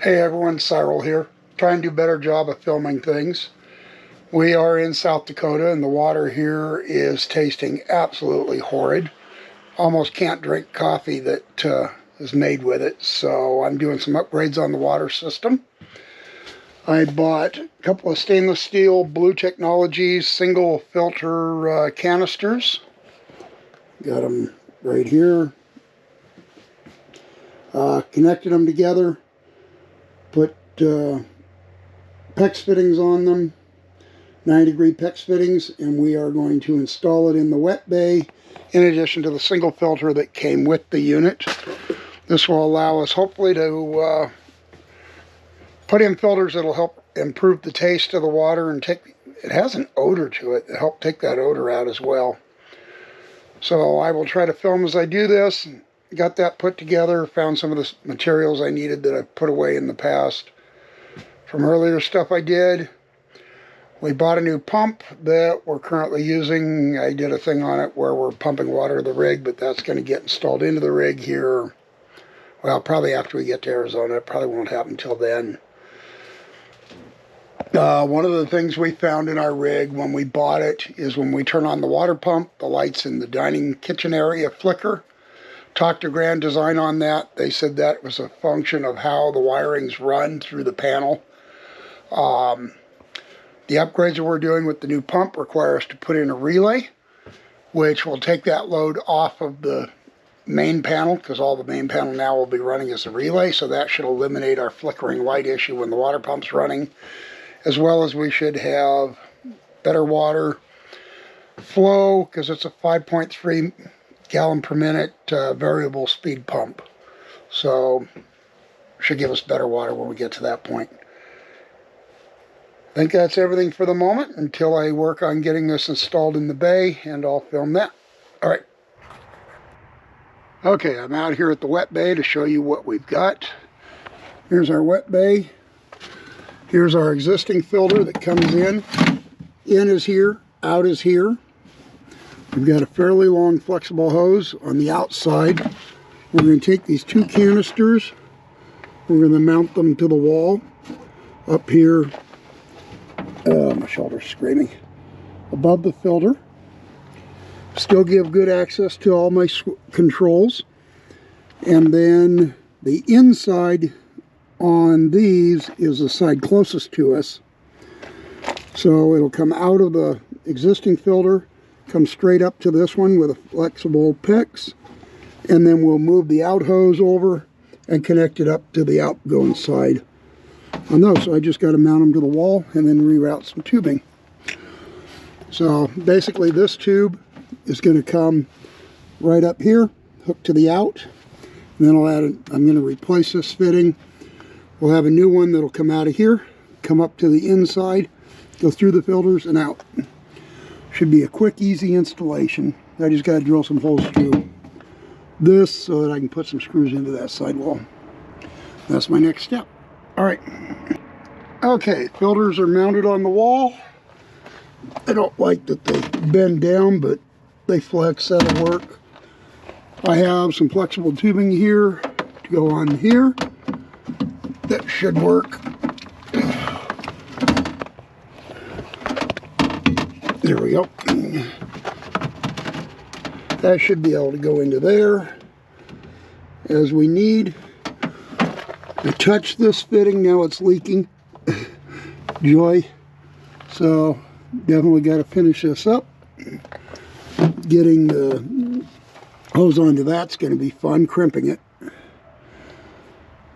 Hey everyone, Cyril here. Trying to do a better job of filming things. We are in South Dakota and the water here is tasting absolutely horrid. Almost can't drink coffee that is made with it, so I'm doing some upgrades on the water system. I bought a couple of stainless steel Blue Technologies single filter canisters. Got them right here. Connected them together. Put PEX fittings on them, 9-degree PEX fittings, and we are going to install it in the wet bay in addition to the single filter that came with the unit. This will allow us hopefully to put in filters that will help improve the taste of the water and it has an odor to it, help take that odor out as well. So I will try to film as I do this. Got that put together, found some of the materials I needed that I put away in the past from earlier stuff I did. We bought a new pump that we're currently using. I did a thing on it where we're pumping water to the rig, but that's going to get installed into the rig here. Well, probably after we get to Arizona. It probably won't happen until then. One of the things we found in our rig when we bought it is when we turn on the water pump, the lights in the dining kitchen area flicker. Talked to Grand Design on that. They said that was a function of how the wirings run through the panel. The upgrades that we're doing with the new pump require us to put in a relay, which will take that load off of the main panel, because all the main panel now will be running as a relay, so that should eliminate our flickering light issue when the water pump's running, as well as we should have better water flow, because it's a 5.3 gallon per minute variable speed pump. So should give us better water when we get to that point. I think that's everything for the moment until I work on getting this installed in the bay, and I'll film that. All right. Okay, I'm out here at the wet bay to show you what we've got. Here's our wet bay. Here's our existing filter that comes in. In is here, out is here. We've got a fairly long flexible hose on the outside. We're going to take these two canisters. We're going to mount them to the wall up here. My shoulder's screaming. Above the filter. Still give good access to all my controls. And then the inside on these is the side closest to us. So it'll come out of the existing filter, come straight up to this one with a flexible PEX, and then we'll move the out hose over and connect it up to the outgoing side on those. So I just got to mount them to the wall and then reroute some tubing. So basically this tube is going to come right up here, hook to the out, and then I'm going to replace this fitting. We'll have a new one that'll come out of here, come up to the inside, go through the filters and out. Should be a quick, easy installation. I just got to drill some holes through this so that I can put some screws into that sidewall. That's my next step. All right. Okay, filters are mounted on the wall. I don't like that they bend down, but they flex, that'll work. I have some flexible tubing here to go on here. That should work. There we go. That should be able to go into there as we need. I touched this fitting, now it's leaking. Joy. So definitely got to finish this up. Getting the hose onto that's going to be fun, crimping it.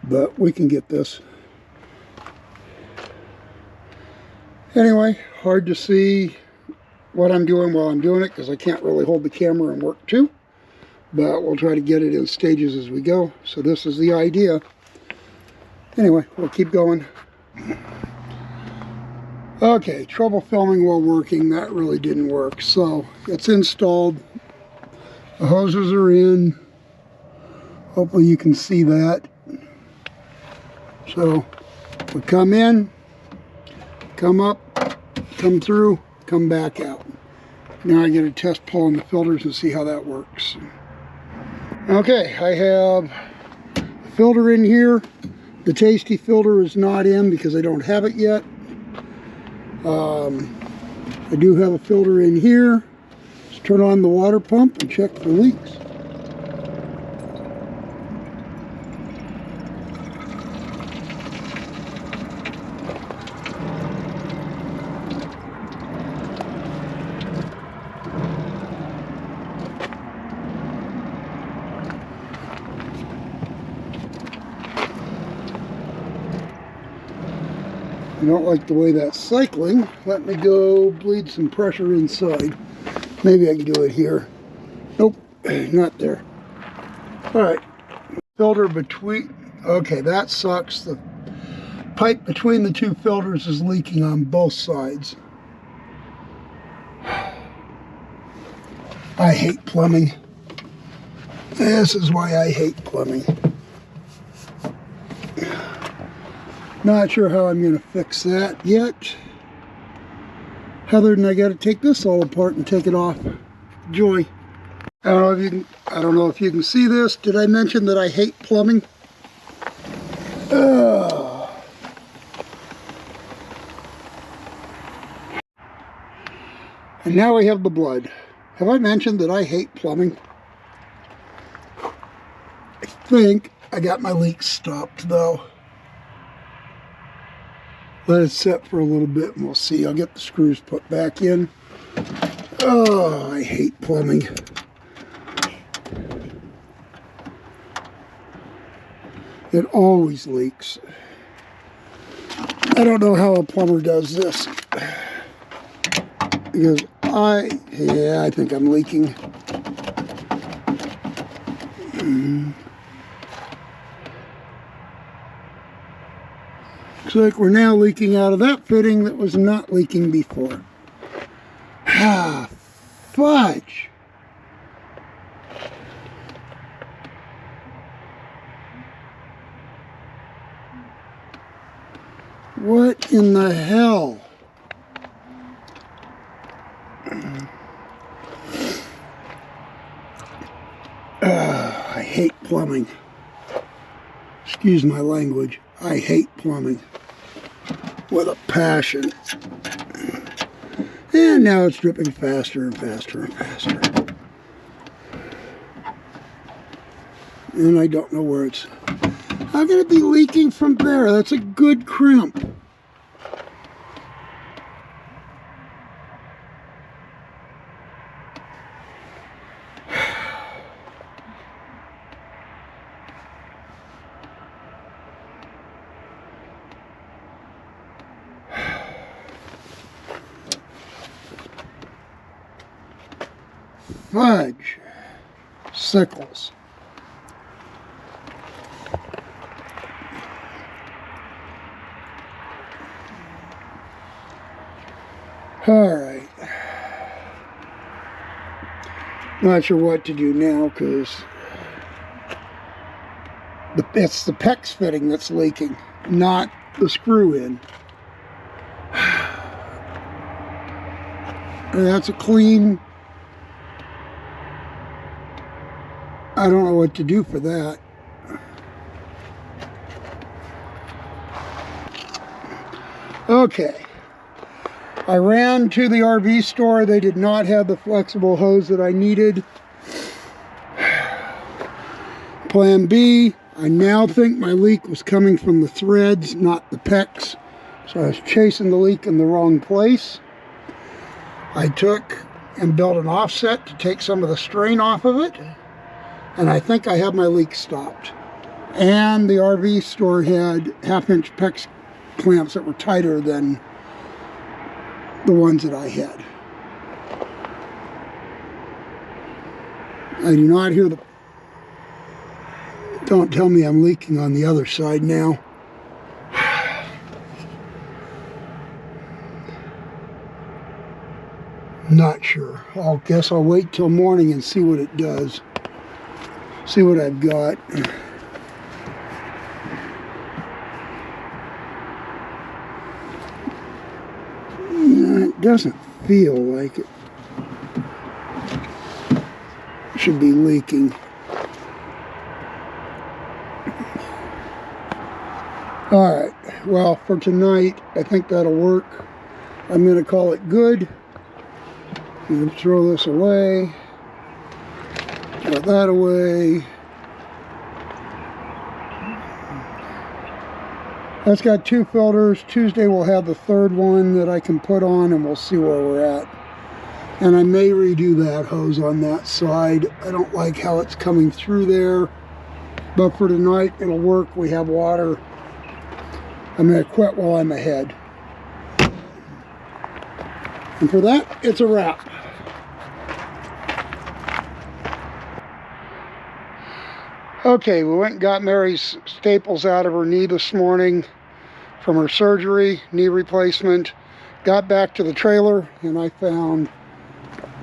But we can get this. Anyway, hard to see what I'm doing while I'm doing it because I can't really hold the camera and work too, but we'll try to get it in stages as we go. So this is the idea. Anyway, we'll keep going. Okay, trouble filming while working. That really didn't work. So it's installed. The hoses are in. Hopefully you can see that. So we come in, come up, come through, come back out. Now I get to test pulling the filters and see how that works. Okay, I have a filter in here, The Tasty filter is not in because I don't have it yet. I do have a filter in here. Let's turn on the water pump and check for leaks. I don't like the way that's cycling. Let me go bleed some pressure inside. Maybe I can do it here. Nope, not there. Alright, filter between, okay, that sucks. The pipe between the two filters is leaking on both sides. I hate plumbing. This is why I hate plumbing. Not sure how I'm going to fix that yet. Other than I got to take this all apart and take it off. Joy. I don't know if you can see this. Did I mention that I hate plumbing? And now we have the blood. Have I mentioned that I hate plumbing? I think I got my leaks stopped though. Let it set for a little bit and we'll see. I'll get the screws put back in. Oh, I hate plumbing. It always leaks. I don't know how a plumber does this. Because I think I'm leaking. Looks like we're now leaking out of that fitting that was not leaking before. Ah, fudge! What in the hell? I hate plumbing. Excuse my language. I hate plumbing with a passion. And now it's dripping faster and faster and faster. And I don't know where it's... How can it be leaking from there? That's a good crimp. Fudge. Sickles. Alright. Not sure what to do now because it's the PEX fitting that's leaking, not the screw in. And that's a clean... I don't know what to do for that. Okay. I ran to the RV store. They did not have the flexible hose that I needed. Plan B, I now think my leak was coming from the threads, not the PEX. So I was chasing the leak in the wrong place. I took and built an offset to take some of the strain off of it. And I think I have my leak stopped. And the RV store had 1/2-inch PEX clamps that were tighter than the ones that I had. I do not hear the... Don't tell me I'm leaking on the other side now. Not sure. I guess I'll wait till morning and see what it does. See what I've got. It doesn't feel like it should be leaking. Alright, well, for tonight, I think that'll work. I'm going to call it good. I'm going to throw this away. Throw that away. That's got 2 filters. Tuesday we'll have the 3rd one that I can put on, and we'll see where we're at. And I may redo that hose on that side. I don't like how it's coming through there. But for tonight, it'll work. We have water. I'm going to quit while I'm ahead. And for that, it's a wrap. Okay, we went and got Mary's staples out of her knee this morning from her surgery, knee replacement. Got back to the trailer and I found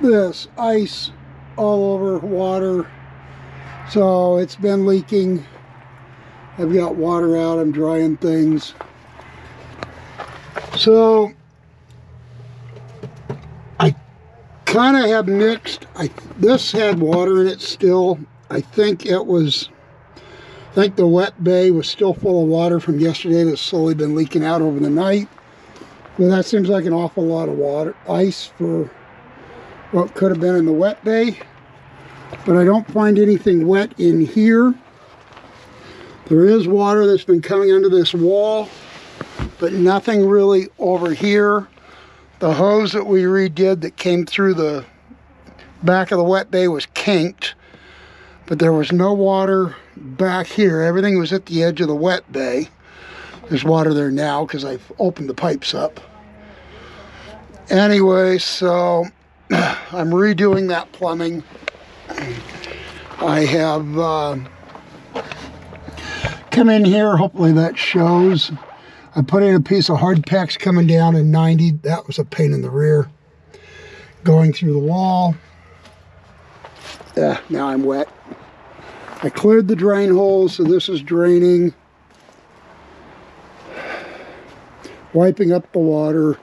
this ice all over water. So it's been leaking. I've got water out, I'm drying things. So I kind of have mixed. This had water in it still. I think the wet bay was still full of water from yesterday that's slowly been leaking out over the night. Well, that seems like an awful lot of water, ice for what could have been in the wet bay. But I don't find anything wet in here. There is water that's been coming under this wall, but nothing really over here. The hose that we redid that came through the back of the wet bay was kinked, but there was no water back here. Everything was at the edge of the wet bay. There's water there now because I've opened the pipes up. Anyway, so I'm redoing that plumbing. I have come in here, hopefully that shows. I put in a piece of hard PEX coming down in 90. That was a pain in the rear. Going through the wall. Now I'm wet. I cleared the drain holes, so this is draining. Wiping up the water.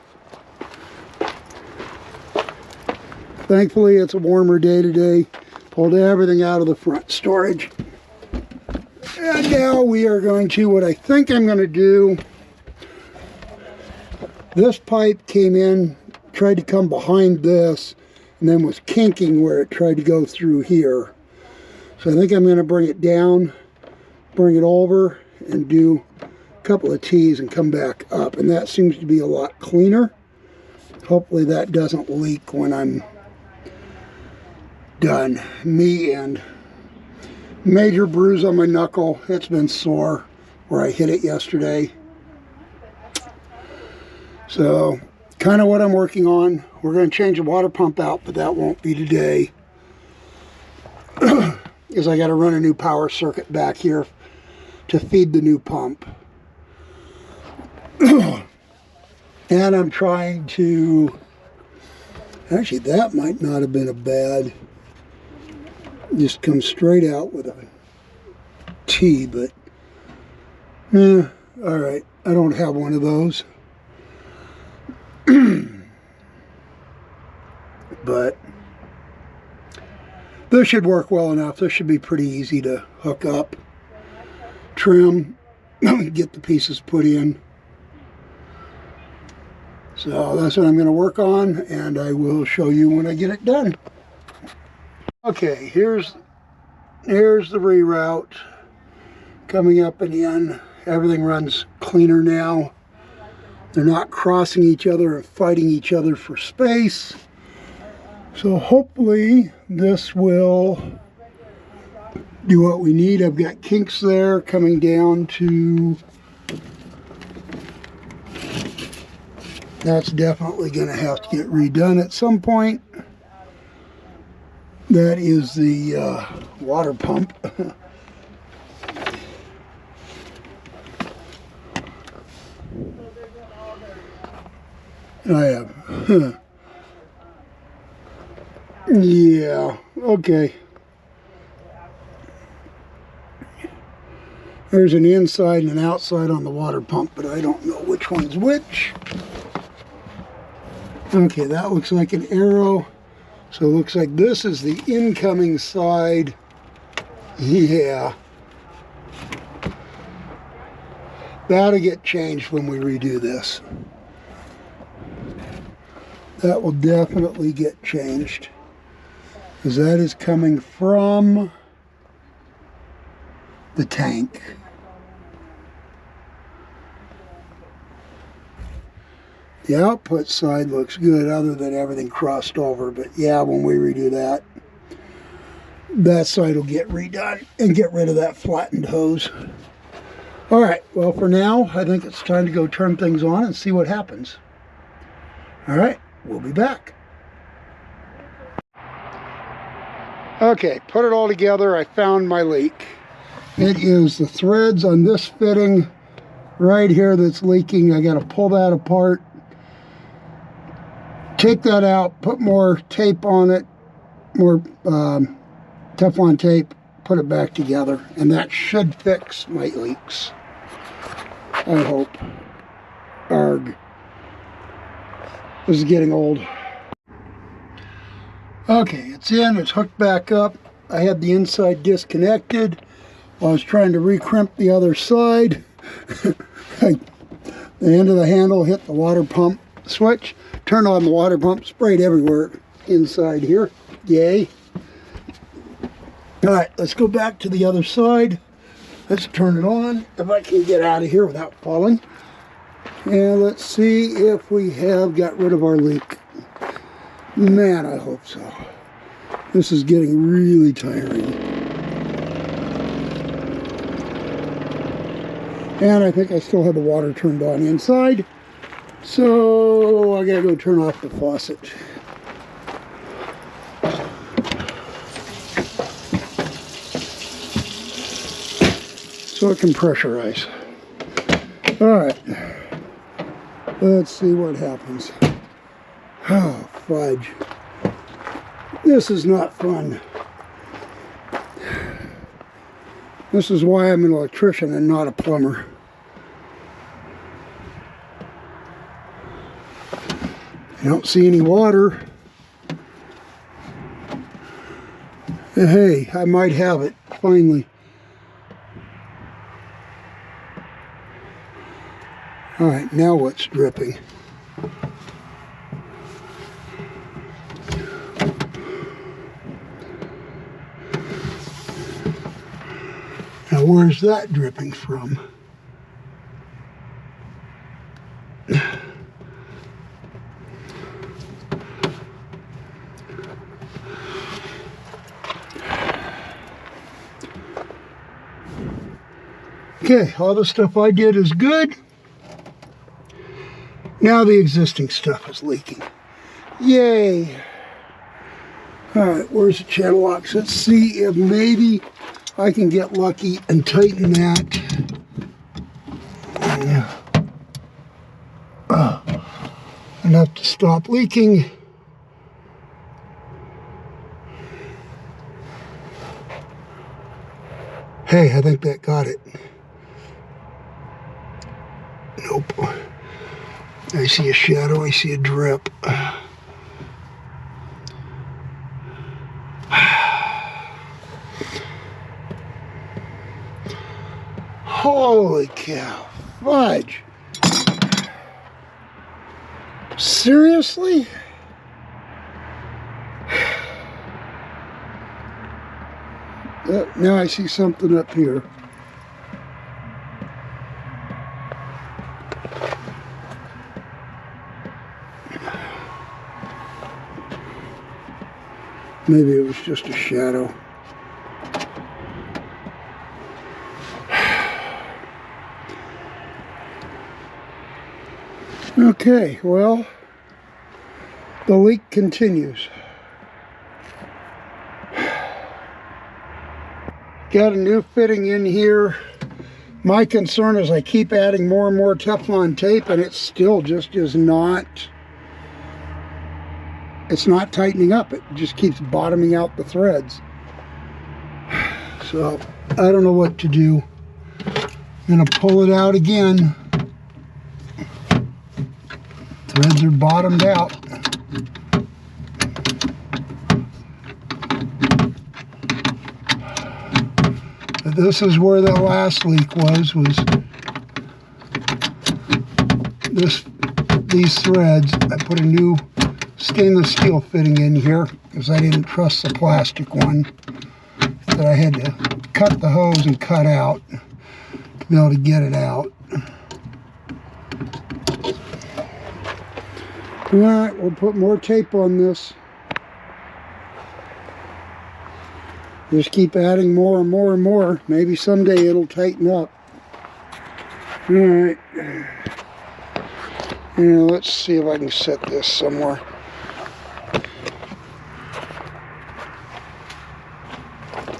Thankfully, it's a warmer day today. Pulled everything out of the front storage. And now we are going to, what I think I'm going to do, this pipe came in, tried to come behind this, and then was kinking where it tried to go through here. So I think I'm going to bring it down, bring it over, and do a couple of T's and come back up. And that seems to be a lot cleaner. Hopefully that doesn't leak when I'm done. Me and major bruise on my knuckle. It's been sore where I hit it yesterday. So kind of what I'm working on. We're going to change the water pump out, but that won't be today. Because I got to run a new power circuit back here to feed the new pump. And I'm trying to, actually that might not have been a bad, just come straight out with a T, but all right, I don't have one of those. But this should work well enough. This should be pretty easy to hook up, trim, get the pieces put in. So that's what I'm going to work on, and I will show you when I get it done. Okay, here's the reroute coming up and in. Everything runs cleaner now. They're not crossing each other and fighting each other for space. So hopefully this will do what we need. I've got kinks there coming down to, that's definitely going to have to get redone at some point. That is the water pump. I have. Yeah, okay. There's an inside and an outside on the water pump, but I don't know which one's which. Okay, that looks like an arrow. So it looks like this is the incoming side. Yeah. That'll get changed when we redo this. That will definitely get changed, because that is coming from the tank. The output side looks good other than everything crossed over, but yeah, when we redo that, that side will get redone and get rid of that flattened hose. All right, well, for now, I think it's time to go turn things on and see what happens. All right, we'll be back. Okay, put it all together. I found my leak. It is the threads on this fitting right here that's leaking. I got to pull that apart, take that out, put more tape on it, more Teflon tape, put it back together, and that should fix my leaks. I hope. Arg. This is getting old. Okay, it's in, it's hooked back up. I had the inside disconnected while I was trying to recrimp the other side. The end of the handle hit the water pump switch, turned on the water pump, sprayed everywhere inside here. Yay. All right, let's go back to the other side. Let's turn it on, if I can get out of here without falling. And let's see if we have got rid of our leak. Man, I hope so. This is getting really tiring. And I think I still have the water turned on inside. So I gotta go turn off the faucet. So it can pressurize. All right, let's see what happens. Oh, fudge. This is not fun. This is why I'm an electrician and not a plumber. I don't see any water. Hey, I might have it, finally. All right, now what's dripping? Now where's that dripping from? Okay, all the stuff I did is good. Now the existing stuff is leaking. Yay! Alright, where's the channel locks? Let's see if maybe I can get lucky and tighten that. Enough to stop leaking. Hey, I think that got it. Nope. I see a shadow, I see a drip. Holy cow, fudge. Seriously? Now I see something up here. Maybe it was just a shadow. Okay, well, the leak continues. Got a new fitting in here. My concern is I keep adding more and more Teflon tape and it still just is not, it's not tightening up. It just keeps bottoming out the threads. So I don't know what to do. I'm gonna pull it out again. Threads are bottomed out. But this is where the last leak was these threads. I put a new stainless steel fitting in here because I didn't trust the plastic one that I had to cut the hose and cut out to be able to get it out. All right, we'll put more tape on this. Just keep adding more and more and more. Maybe someday it'll tighten up. All right. Now let's see if I can set this somewhere.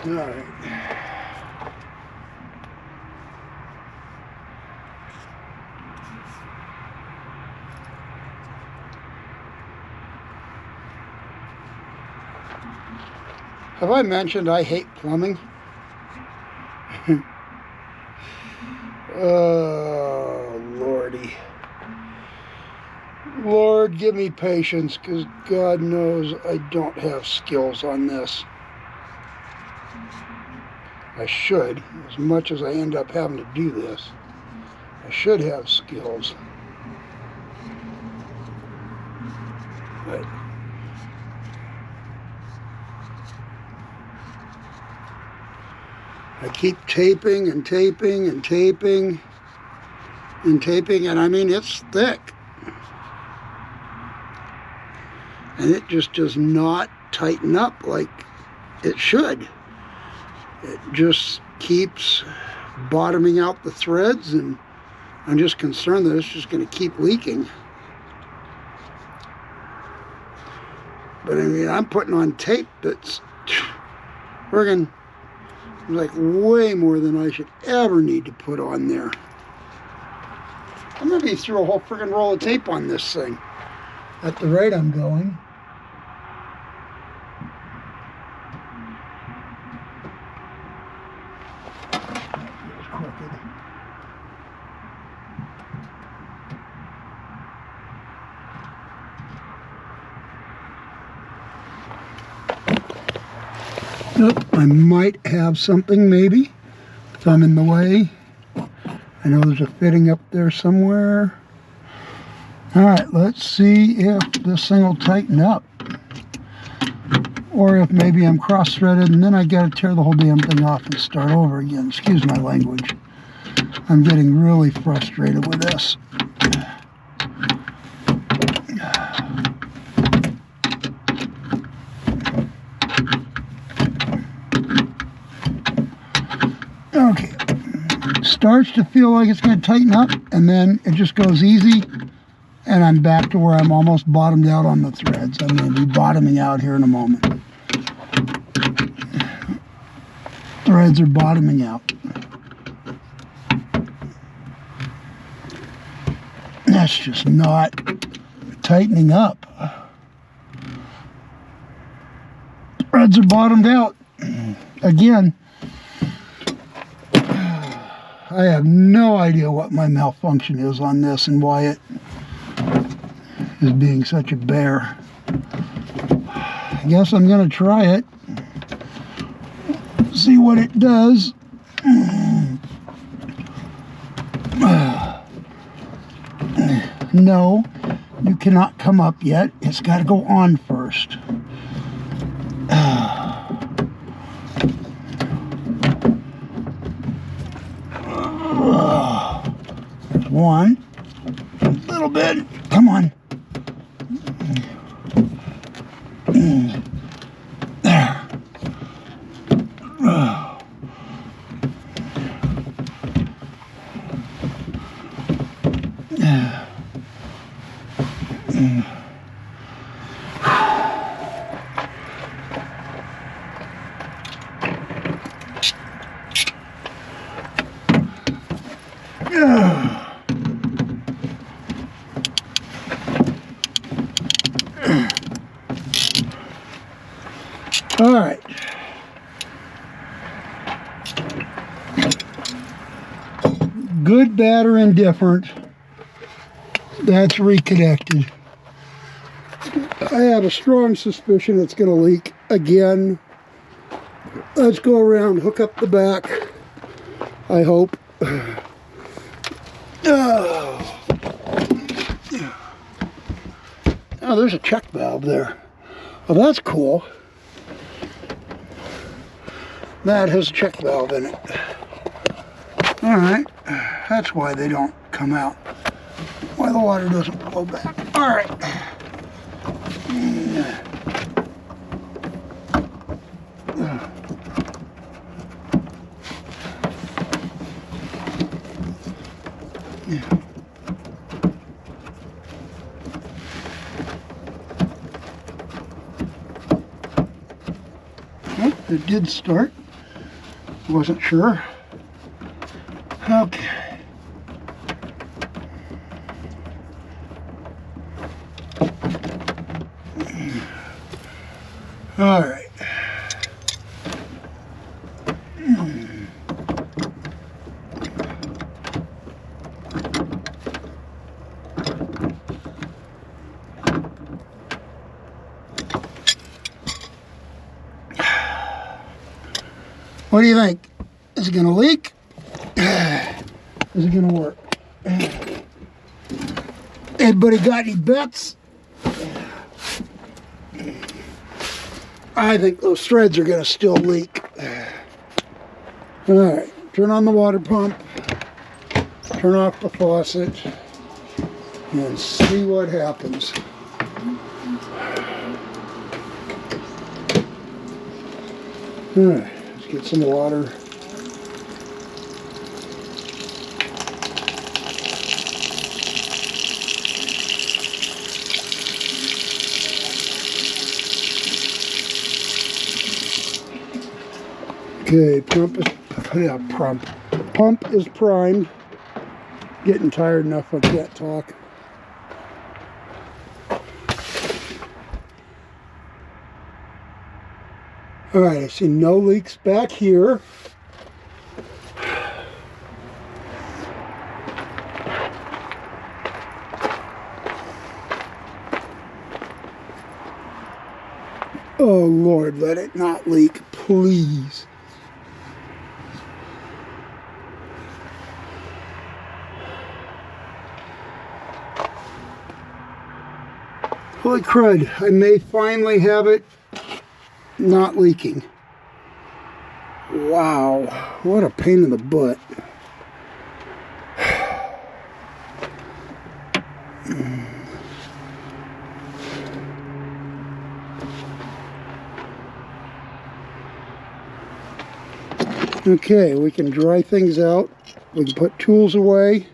All right. Have I mentioned I hate plumbing? Oh, Lordy. Lord, give me patience, because God knows I don't have skills on this. I should, as much as I end up having to do this. I should have skills. But I keep taping and taping and taping and taping, and I mean, it's thick. And it just does not tighten up like it should. It just keeps bottoming out the threads, and I'm just concerned that it's just going to keep leaking. But I mean, I'm putting on tape that's friggin' like way more than I should ever need to put on there. I'm going to be through a whole friggin' roll of tape on this thing at the rate I'm going. Nope, I might have something maybe, if I'm in the way. I know there's a fitting up there somewhere. Alright, let's see if this thing will tighten up. Or if maybe I'm cross-threaded and then I gotta tear the whole damn thing off and start over again. Excuse my language. I'm getting really frustrated with this. Okay, starts to feel like it's going to tighten up, and then it just goes easy, and I'm back to where I'm almost bottomed out on the threads. I'm going to be bottoming out here in a moment. Threads are bottoming out. That's just not tightening up. Threads are bottomed out. Again, I have no idea what my malfunction is on this and why it is being such a bear. I guess I'm going to try it. See what it does. No, you cannot come up yet. It's got to go on first. There's one. A little bit. Come on. There. All right. Good, bad, or indifferent. That's reconnected. I have a strong suspicion it's going to leak again. Let's go around, hook up the back. I hope. Oh, Oh, there's a check valve there. Oh, that's cool. That has a check valve in it. All right, that's why they don't come out. Why the water doesn't flow back. All right. Well, it did start. Wasn't sure. Okay. All right. What do you think? Is it going to leak? Is it going to work? Anybody got any bets? I think those threads are going to still leak. All right, turn on the water pump, turn off the faucet, and see what happens. All right, let's get some water. Okay, pump is primed. Getting tired enough I can't talk. All right, I see no leaks back here. Oh Lord, let it not leak, please. Holy crud, I may finally have it not leaking. Wow, what a pain in the butt. Okay, we can dry things out. We can put tools away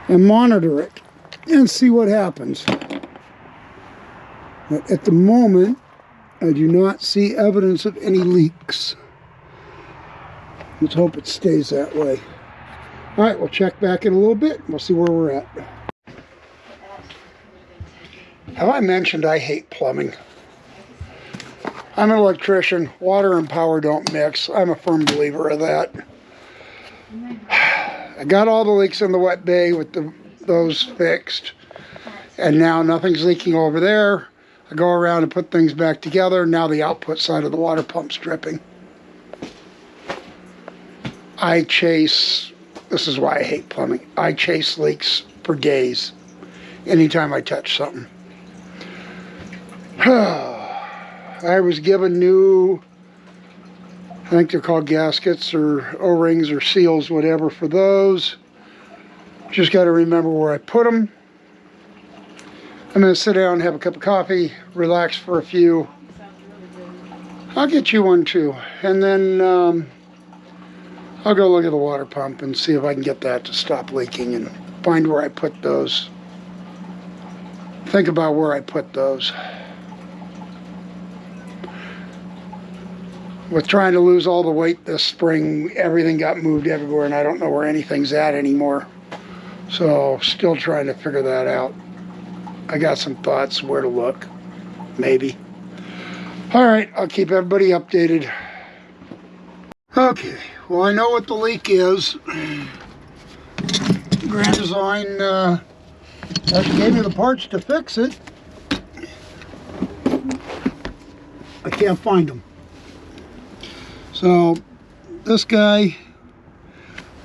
and monitor it and see what happens. But at the moment, I do not see evidence of any leaks. Let's hope it stays that way. All right, we'll check back in a little bit. We'll see where we're at. Have I mentioned I hate plumbing? I'm an electrician. Water and power don't mix. I'm a firm believer of that. I got all the leaks in the wet bay with those fixed. And now nothing's leaking over there. I go around and put things back together. Now the output side of the water pump's dripping. This is why I hate plumbing. I chase leaks for days. Anytime I touch something. I was given new, I think they're called gaskets or O-rings or seals, whatever, for those. Just got to remember where I put them. I'm going to sit down, have a cup of coffee, relax for a few. I'll get you one too. And then I'll go look at the water pump and see if I can get that to stop leaking and find where I put those. Think about where I put those. With trying to lose all the weight this spring, everything got moved everywhere and I don't know where anything's at anymore. So, still trying to figure that out. I got some thoughts where to look, maybe. All right, I'll keep everybody updated. Okay, well I know what the leak is. Grand Design actually gave me the parts to fix it. I can't find them. So this guy,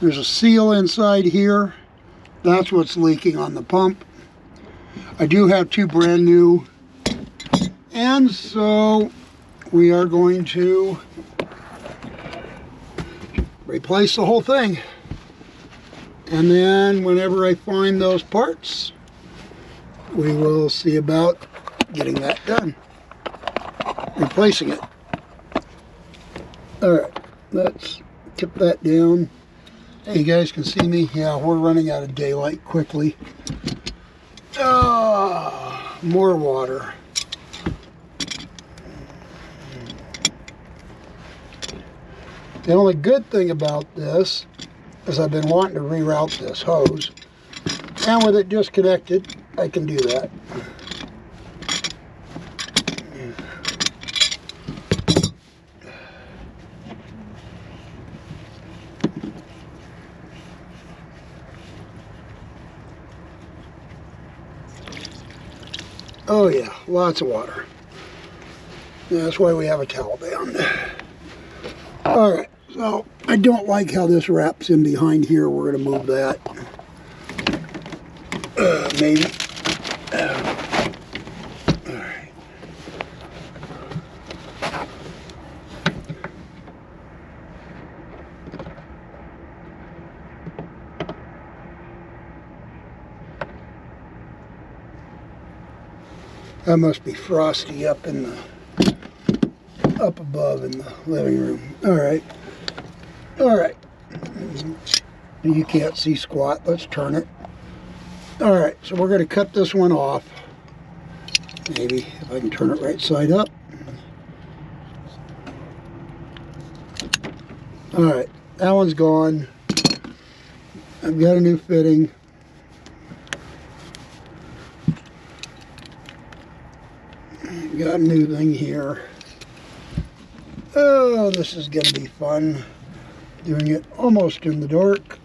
there's a seal inside here That's what's leaking on the pump. I do have two brand new, and so we are going to replace the whole thing. And then whenever I find those parts, we will see about getting that done. Replacing it. Alright, let's tip that down. Hey, you guys can see me? Yeah, we're running out of daylight quickly. More water. The only good thing about this is I've been wanting to reroute this hose. And with it disconnected, I can do that. Oh yeah, lots of water. Yeah, that's why we have a towel down. Alright, so I don't like how this wraps in behind here. We're going to move that. Maybe. Alright. That must be frosty up in the up above in the living room. Alright. Alright. You can't see squat. Let's turn it. Alright, so we're going to cut this one off. Maybe if I can turn it right side up. Alright, that one's gone. I've got a new fitting. Got a new thing here. Oh, this is going to be fun. Doing it almost in the dark.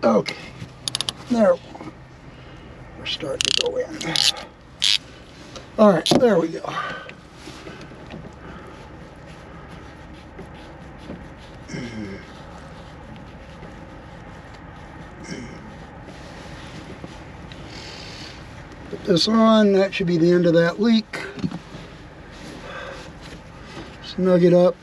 Okay, there, we're starting to go in. All right, there we go. Put this on, that should be the end of that leak. Snug it up.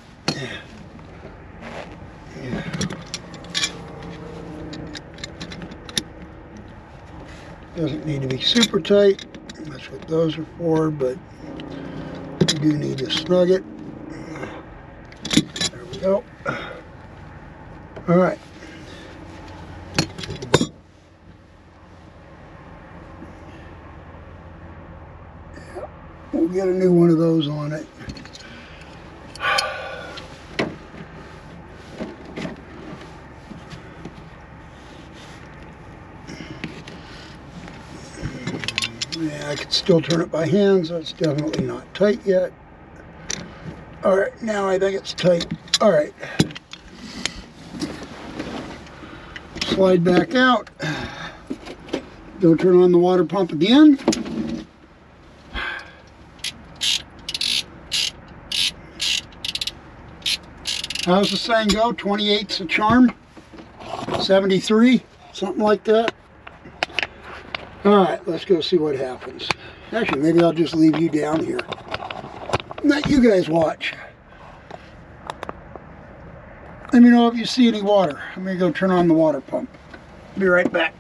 Doesn't need to be super tight. That's what those are for, but you do need to snug it. There we go. All right. We'll get a new one of those on it. Yeah, I could still turn it by hand, so it's definitely not tight yet. All right, now I think it's tight. All right. Slide back out. Go turn on the water pump again. How's the saying go? 28's a charm? 73? Something like that? Alright, let's go see what happens. Actually, maybe I'll just leave you down here. Let you guys watch. Let me know if you see any water. I'm going to go turn on the water pump. Be right back.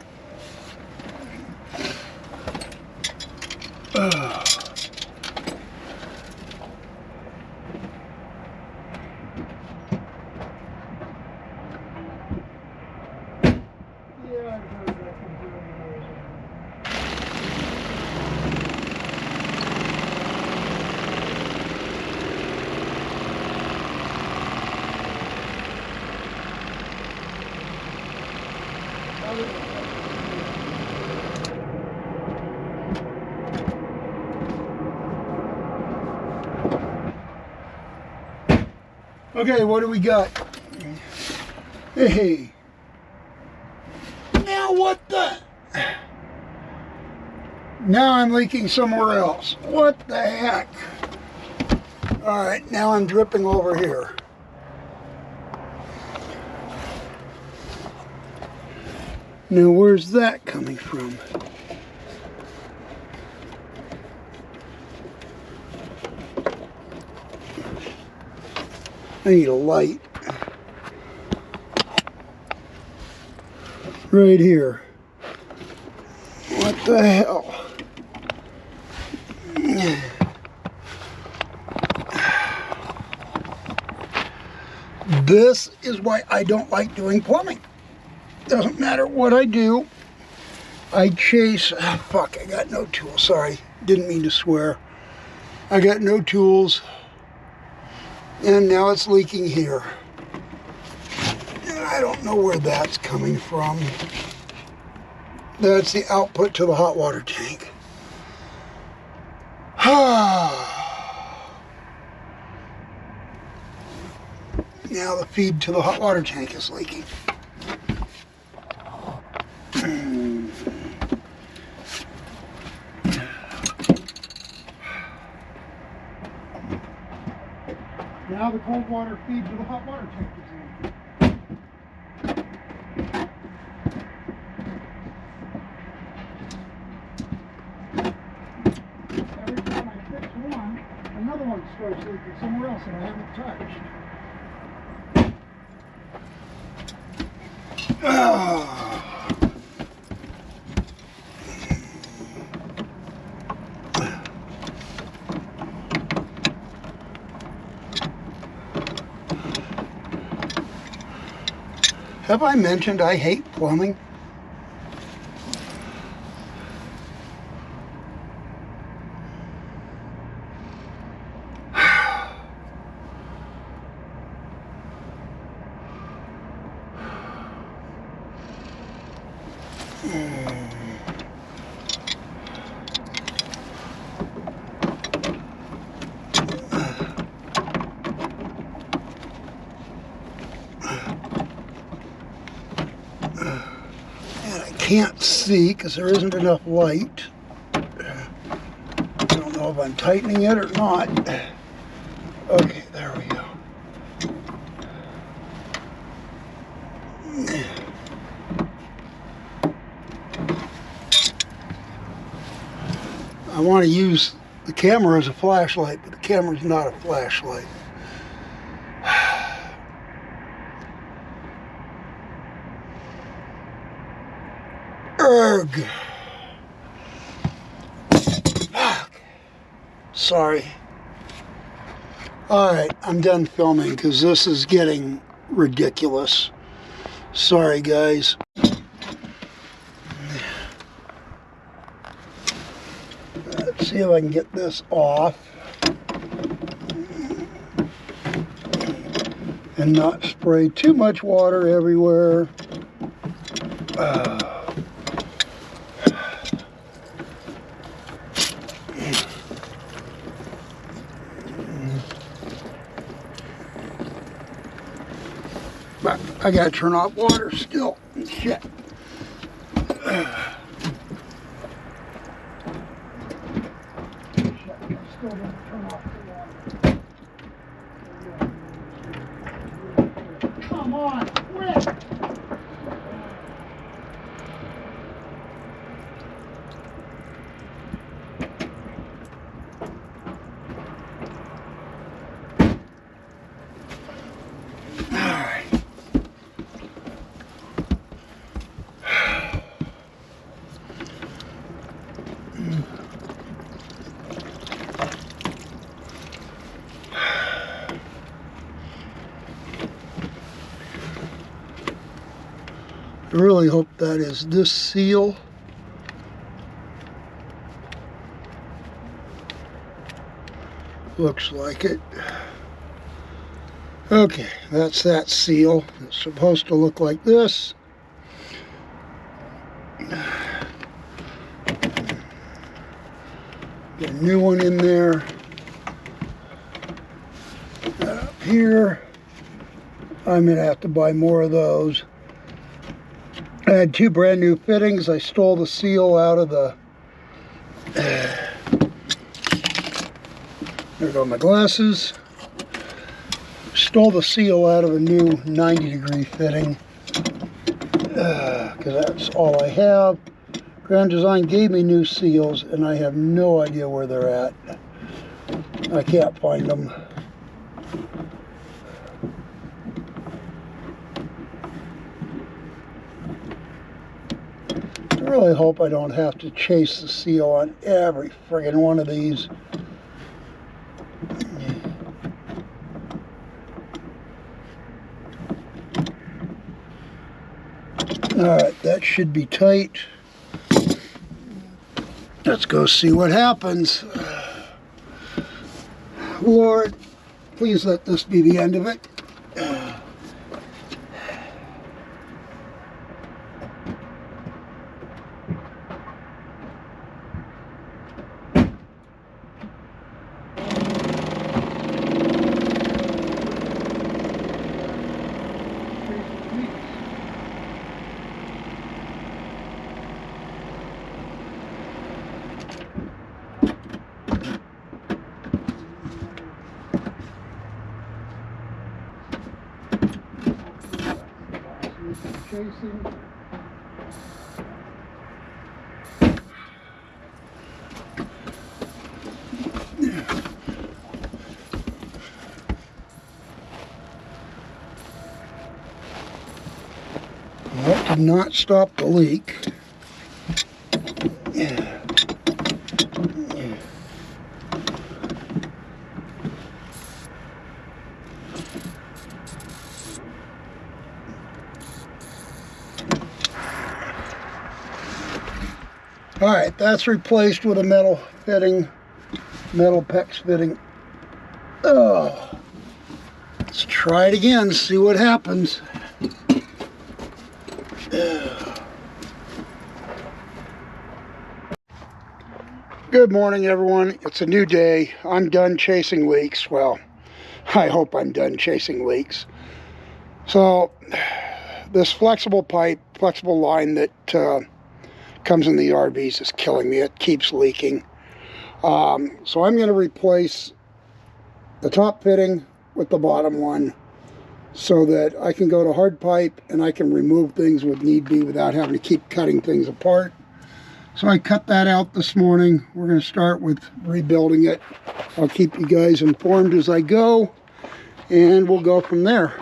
Yeah, I heard that from doing Okay, what do we got? Hey. Now what the? Now I'm leaking somewhere else. What the heck? Alright, now I'm dripping over here. Now where's that coming from? I need a light. Right here. What the hell? This is why I don't like doing plumbing. Doesn't matter what I do. I chase, fuck, I got no tools. Sorry, didn't mean to swear. I got no tools. And now it's leaking here. I don't know where that's coming from. That's the output to the hot water tank. Now the feed to the hot water tank is leaking. Now the cold water feed to the hot water tank is leaking. Every time I fix one, another one starts leaking somewhere else that I haven't touched. Have I mentioned I hate plumbing? Can't see because there isn't enough light. I don't know if I'm tightening it or not. Okay, there we go. I want to use the camera as a flashlight, but the camera's not a flashlight. Erg. Fuck. Sorry. Alright, I'm done filming because this is getting ridiculous. Sorry, guys. Let's see if I can get this off and not spray too much water everywhere. But I gotta turn off water still. Shit. Come on, quit! I really hope that is this seal. Looks like it. Okay, that's that seal. It's supposed to look like this. Get a new one in there. Up here, I'm going to have to buy more of those. I had two brand new fittings. I stole the seal out of the... There go my glasses. Stole the seal out of a new 90-degree fitting. Because that's all I have. Grand Design gave me new seals, and I have no idea where they're at. I can't find them. I really hope I don't have to chase the seal on every friggin' one of these. Alright, that should be tight. Let's go see what happens. Lord, please let this be the end of it. Chasing. That did not stop the leak. Alright, that's replaced with a metal fitting, metal PEX fitting. Oh, let's try it again, see what happens. Good morning, everyone. It's a new day. I'm done chasing leaks. Well, I hope I'm done chasing leaks. So, this flexible pipe, flexible line that comes in the RVs is killing me. It keeps leaking. So I'm going to replace the top fitting with the bottom one so that I can go to hard pipe and I can remove things with need be without having to keep cutting things apart. So I cut that out this morning. We're going to start with rebuilding it. I'll keep you guys informed as I go, and we'll go from there.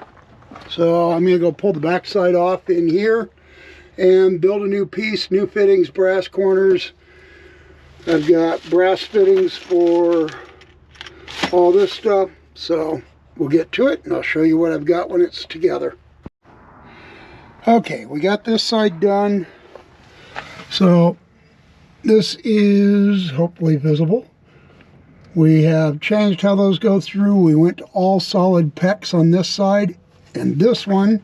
So I'm going to go pull the backside off in here and build a new piece, new fittings, brass corners. I've got brass fittings for all this stuff, so we'll get to it and I'll show you what I've got when it's together. Okay, we got this side done. So this is hopefully visible. We have changed how those go through. We went to all solid PEX on this side, and this one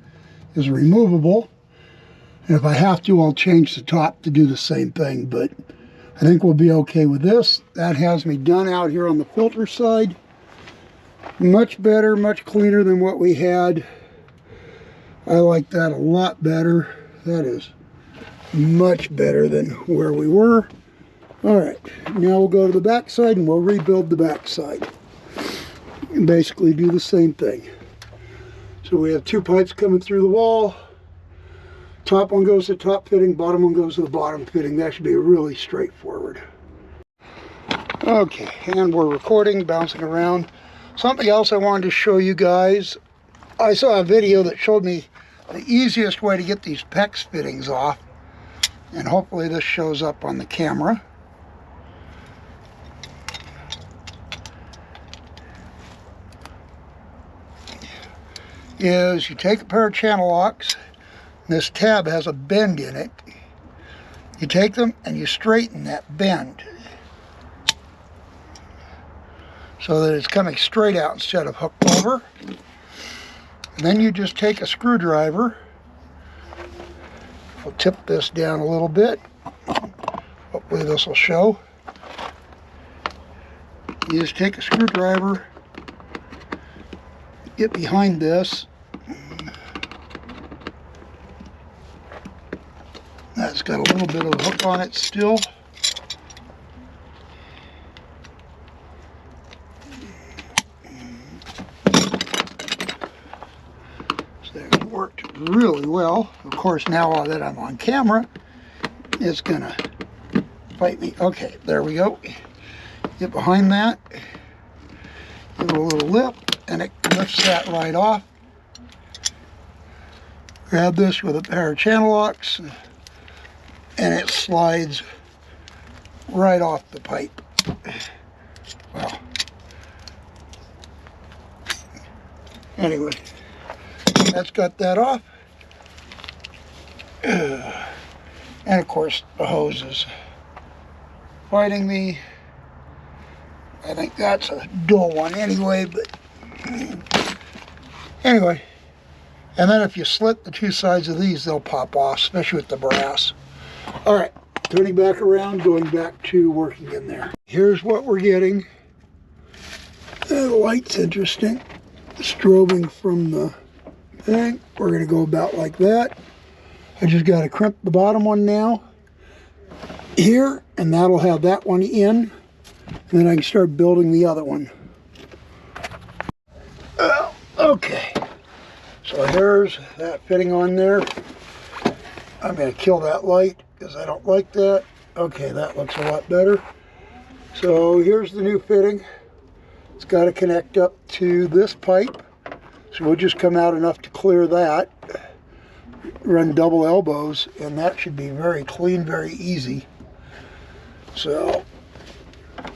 is removable. And if I have to, I'll change the top to do the same thing, but I think we'll be okay with this. That has me done out here on the filter side. Much better, much cleaner than what we had. I like that a lot better. That is much better than where we were. All right, now we'll go to the back side and we'll rebuild the back side. And basically do the same thing. So we have two pipes coming through the wall. Top one goes to the top fitting, bottom one goes to the bottom fitting. That should be really straightforward. Okay, and we're recording, bouncing around. Something else I wanted to show you guys. I saw a video that showed me the easiest way to get these PEX fittings off. And hopefully this shows up on the camera. Is you take a pair of channel locks. This tab has a bend in it. You take them and you straighten that bend so that it's coming straight out instead of hooked over. And then you just take a screwdriver. I'll tip this down a little bit. Hopefully this will show. You just take a screwdriver, get behind this. That's got a little bit of a hook on it still. So that worked really well. Of course, now that I'm on camera, it's gonna fight me. Okay, there we go. Get behind that, give it a little lip, and it lifts that right off. Grab this with a pair of channel locks, and it slides right off the pipe. Well, anyway, that's got that off. And of course, the hose is fighting me. I think that's a dual one anyway, but anyway. And then if you slit the two sides of these, they'll pop off, especially with the brass. All right, turning back around, going back to working in there. Here's what we're getting. The light's interesting. Strobing from the thing. We're going to go about like that. I just got to crimp the bottom one now here, and that'll have that one in. And then I can start building the other one. Okay. So there's that fitting on there. I'm going to kill that light because I don't like that. Okay, that looks a lot better. So here's the new fitting. It's got to connect up to this pipe. So we'll just come out enough to clear that. Run double elbows, and that should be very clean, very easy. So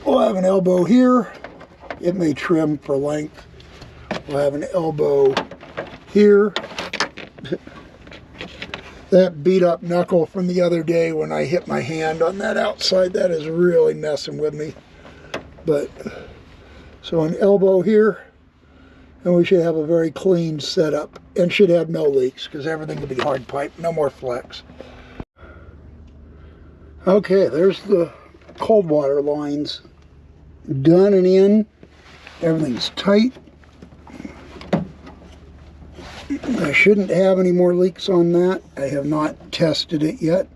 we'll have an elbow here. It may trim for length. We'll have an elbow here. That beat up knuckle from the other day when I hit my hand on that outside, that is really messing with me. But so an elbow here, and we should have a very clean setup and should have no leaks because everything will be hard pipe, no more flex. Okay, there's the cold water lines done and in. Everything's tight. I shouldn't have any more leaks on that. I have not tested it yet.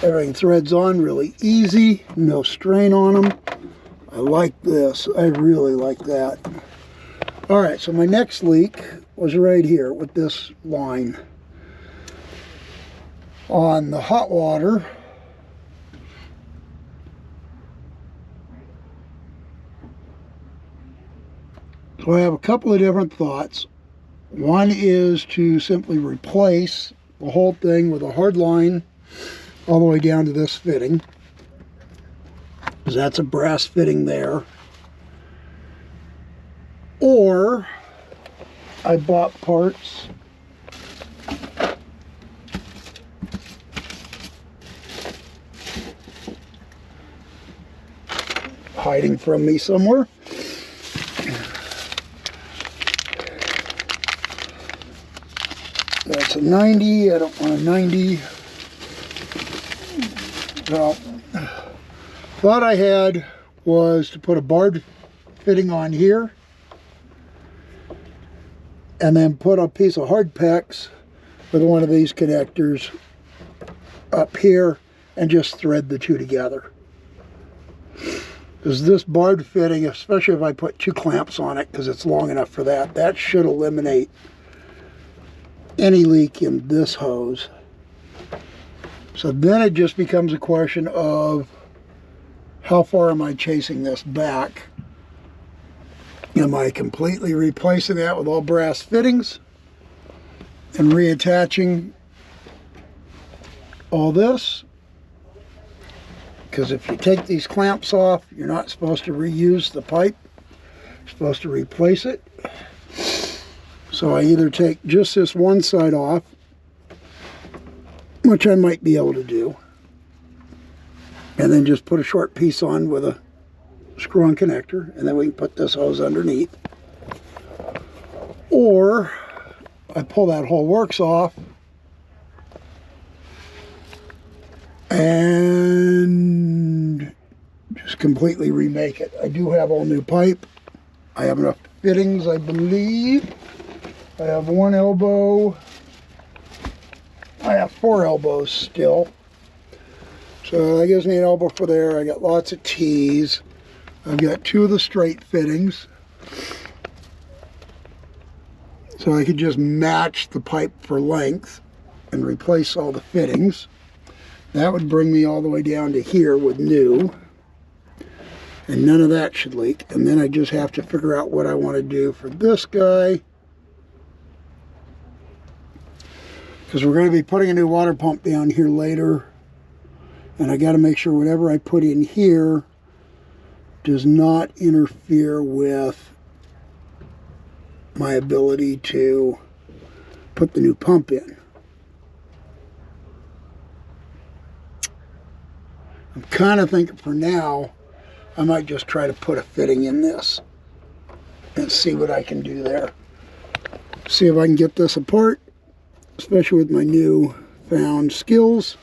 Everything threads on really easy, no strain on them. I like this. I really like that. All right, so my next leak was right here with this line. On the hot water, so I have a couple of different thoughts. One is to simply replace the whole thing with a hard line all the way down to this fitting, because that's a brass fitting there. Or I bought parts hiding from me somewhere. That's a 90. I don't want a 90. Well, thought I had was to put a barred fitting on here and then put a piece of hard PEX with one of these connectors up here and just thread the two together. Because this barred fitting, especially if I put two clamps on it, because it's long enough for that, that should eliminate any leak in this hose. So then it just becomes a question of how far am I chasing this back? Am I completely replacing that with all brass fittings and reattaching all this? Because if you take these clamps off, you're not supposed to reuse the pipe. You're supposed to replace it. So I either take just this one side off, which I might be able to do, and then just put a short piece on with a screw-on connector, and then we can put this hose underneath. Or I pull that whole works off and completely remake it. I do have all new pipe. I have enough fittings, I believe. I have one elbow. I have 4 elbows still. So that gives me an elbow for there. I got lots of T's. I've got 2 of the straight fittings. So I could just match the pipe for length and replace all the fittings. That would bring me all the way down to here with new. And none of that should leak. And then I just have to figure out what I want to do for this guy. Because we're going to be putting a new water pump down here later. And I got to make sure whatever I put in here does not interfere with my ability to put the new pump in. I'm kind of thinking for now, I might just try to put a fitting in this and see what I can do there. See if I can get this apart, especially with my new found skills.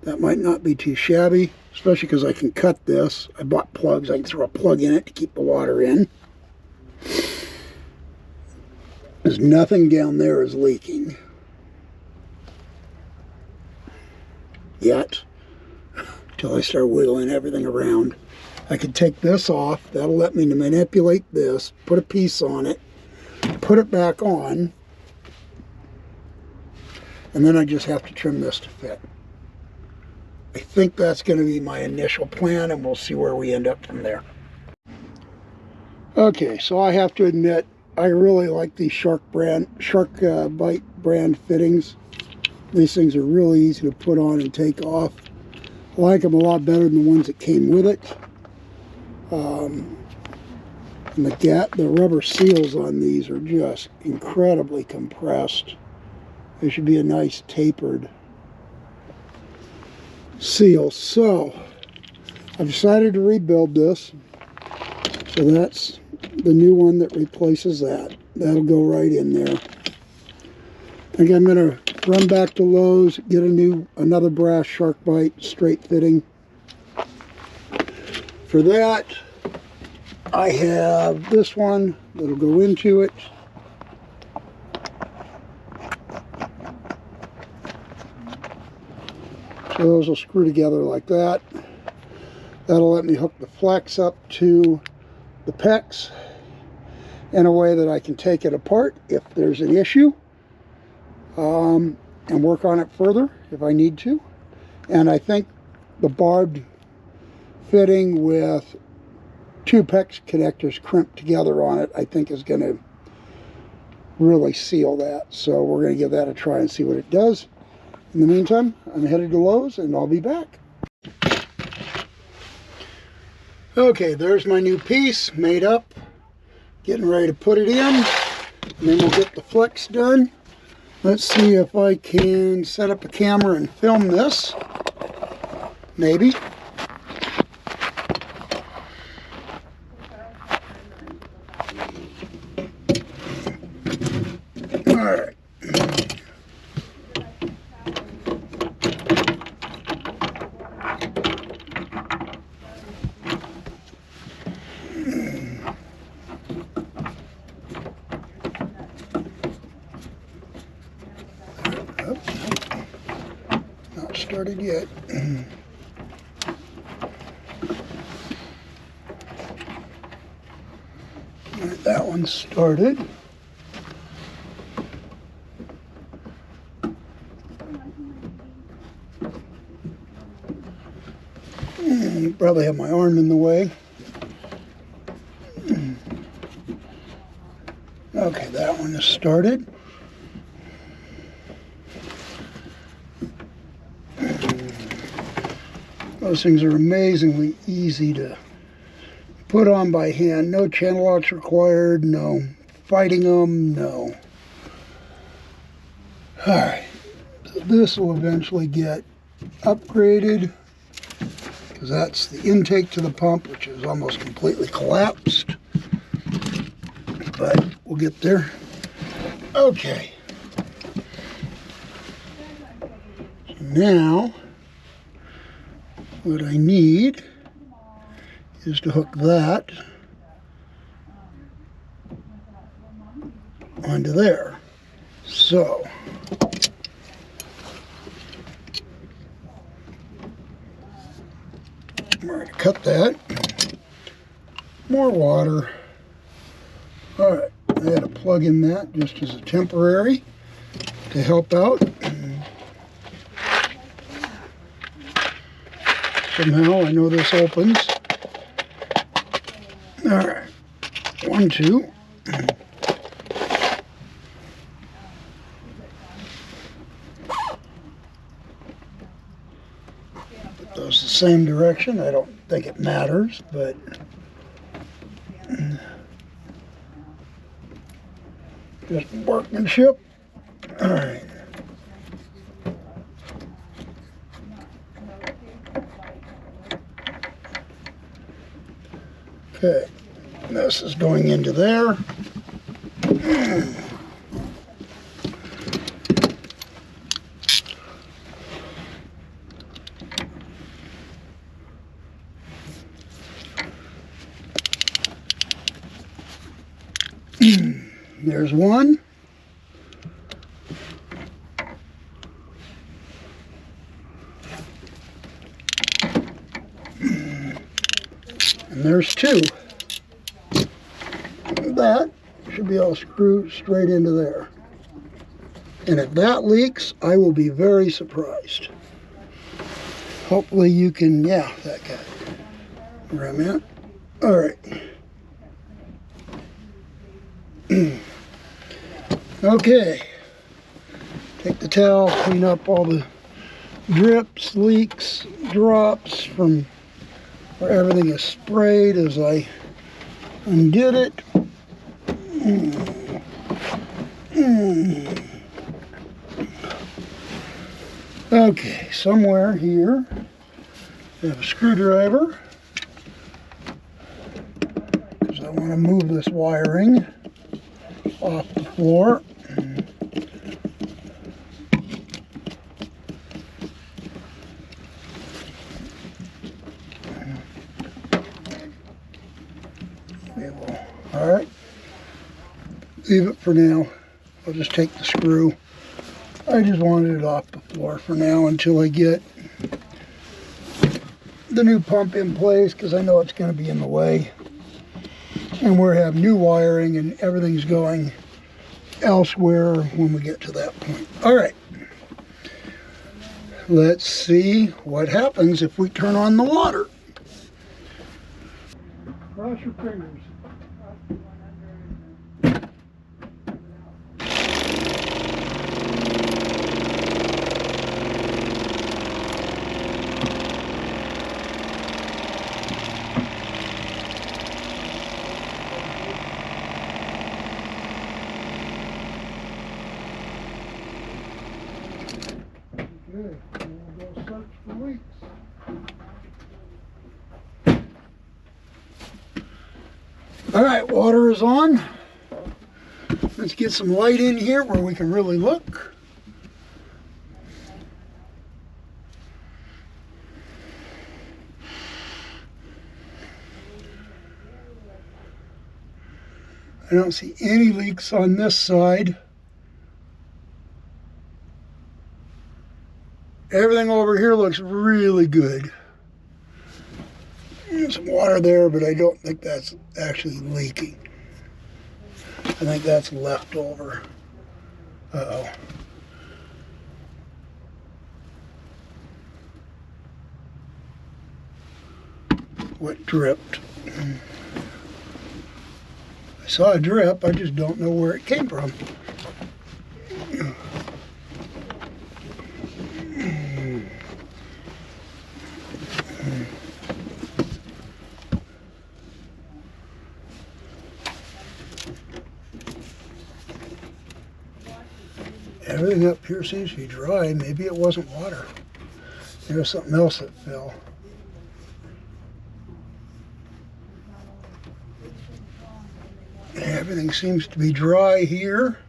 That might not be too shabby, especially because I can cut this. I bought plugs. I can throw a plug in it to keep the water in. There's nothing down there is leaking yet, until I start wiggling everything around. I could take this off. That'll let me manipulate this, put a piece on it, put it back on, and then I just have to trim this to fit. I think that's going to be my initial plan, and we'll see where we end up from there. Okay, so I have to admit, I really like these Shark Bite brand fittings. These things are really easy to put on and take off. I like them a lot better than the ones that came with it. And the rubber seals on these are just incredibly compressed. There should be a nice tapered seal. So I've decided to rebuild this. So that's the new one that replaces that. That'll go right in there. I think I'm going to run back to Lowe's, get another brass Shark Bite straight fitting. For that, I have this one that'll go into it. So those will screw together like that. That'll let me hook the flex up to the PEX in a way that I can take it apart if there's an issue, and work on it further if I need to. And I think the barbed fitting with 2 PEX connectors crimped together on it, I think is going to really seal that. So we're going to give that a try and see what it does. In the meantime, I'm headed to Lowe's and I'll be back. Okay, there's my new piece made up. Getting ready to put it in. And then we'll get the flex done. Let's see if I can set up a camera and film this. Maybe. Alright. Not started yet. Alright, that one started. Probably have my arm in the way. Okay, that one has started. Those things are amazingly easy to put on by hand. No channel locks required, no fighting them, no. Alright, so this will eventually get upgraded, because that's the intake to the pump, which is almost completely collapsed. But we'll get there. Okay. So now, what I need is to hook that onto there. So we're going to cut that. More water. All right, I had to plug in that just as a temporary to help out. Somehow I know this opens. All right, 1, 2. Put those the same direction. I don't think it matters, but just workmanship. All right. Okay, this is going into there. There's one. And there's two. That should be able to screw straight into there. And if that leaks, I will be very surprised. Hopefully you can, yeah, that guy. Where I'm at. All right. Okay. Take the towel, clean up all the drips, leaks, drops from where everything is sprayed as I undid it. Okay, somewhere here I have a screwdriver because I want to move this wiring off the floor. All right, leave it for now. I'll just take the screw. I just wanted it off the floor for now until I get the new pump in place, because I know it's going to be in the way. And we have new wiring and everything's going elsewhere when we get to that point. All right, let's see what happens if we turn on the water. Cross your fingers. Okay, we'll go search for leaks. All right, water is on. Let's get some light in here where we can really look. I don't see any leaks on this side. Everything over here looks really good. There's some water there, but I don't think that's actually leaking. I think that's leftover. Uh-oh. What dripped? I saw a drip, I just don't know where it came from. Everything up here seems to be dry. Maybe it wasn't water. There's something else that fell. Everything seems to be dry here.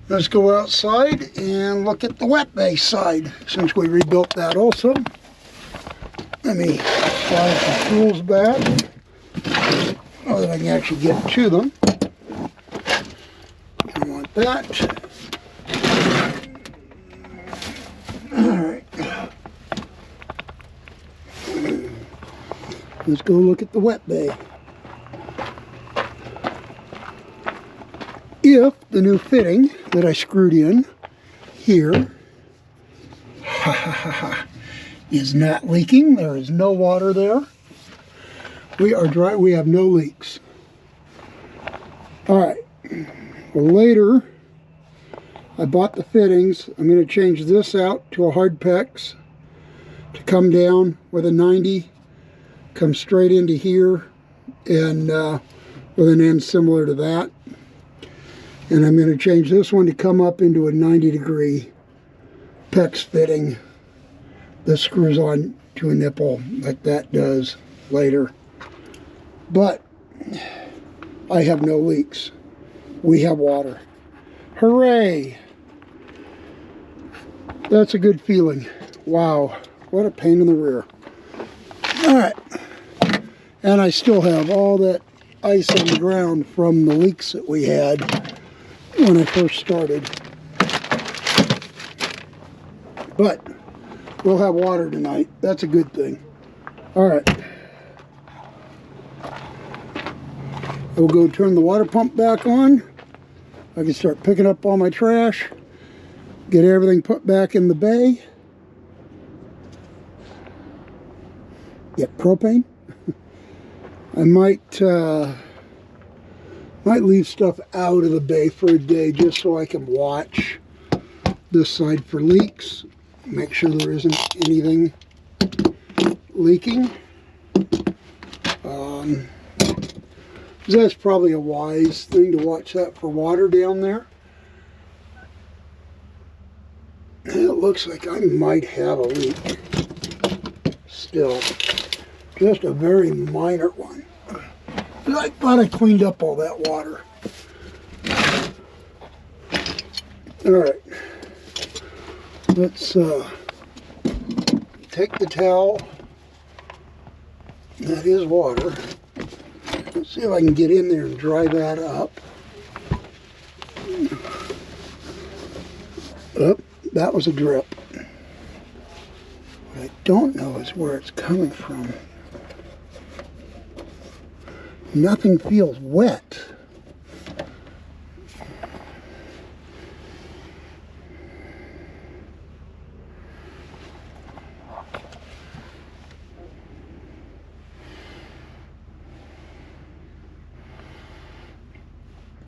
Let's go outside and look at the wet bay side, since we rebuilt that also. Let me slide the tools back so that I can actually get to them. I want that. Alright. Let's go look at the wet bay. If the new fitting that I screwed in here is not leaking, there is no water there. We are dry, we have no leaks. Alright, well, later I bought the fittings. I'm going to change this out to a hard PEX to come down with a 90, come straight into here, and with an end similar to that. And I'm going to change this one to come up into a 90-degree PEX fitting. This screws on to a nipple like that does later. But I have no leaks. We have water. Hooray! That's a good feeling. Wow, what a pain in the rear. Alright, and I still have all that ice on the ground from the leaks that we had when I first started. But we'll have water tonight. That's a good thing. Alright. We'll go turn the water pump back on. I can start picking up all my trash. Get everything put back in the bay. Get propane. I might leave stuff out of the bay for a day just so I can watch this side for leaks. Make sure there isn't anything leaking. That's probably a wise thing to watch that for water down there. And it looks like I might have a leak still. Just a very minor one. But I thought I cleaned up all that water. Alright. Let's take the towel. That is water. Let's see if I can get in there and dry that up. Oh, that was a drip. What I don't know is where it's coming from. Nothing feels wet.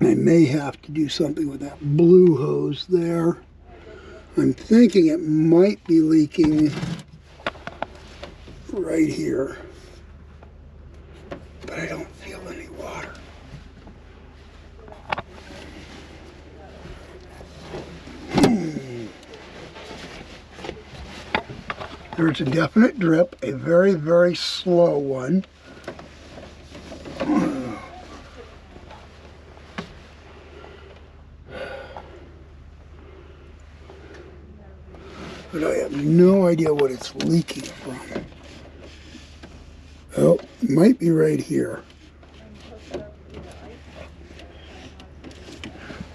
I may have to do something with that blue hose there. I'm thinking it might be leaking right here, but I don't feel any water. There's a definite drip, a very, very slow one. But I have no idea what it's leaking from. Oh, it might be right here.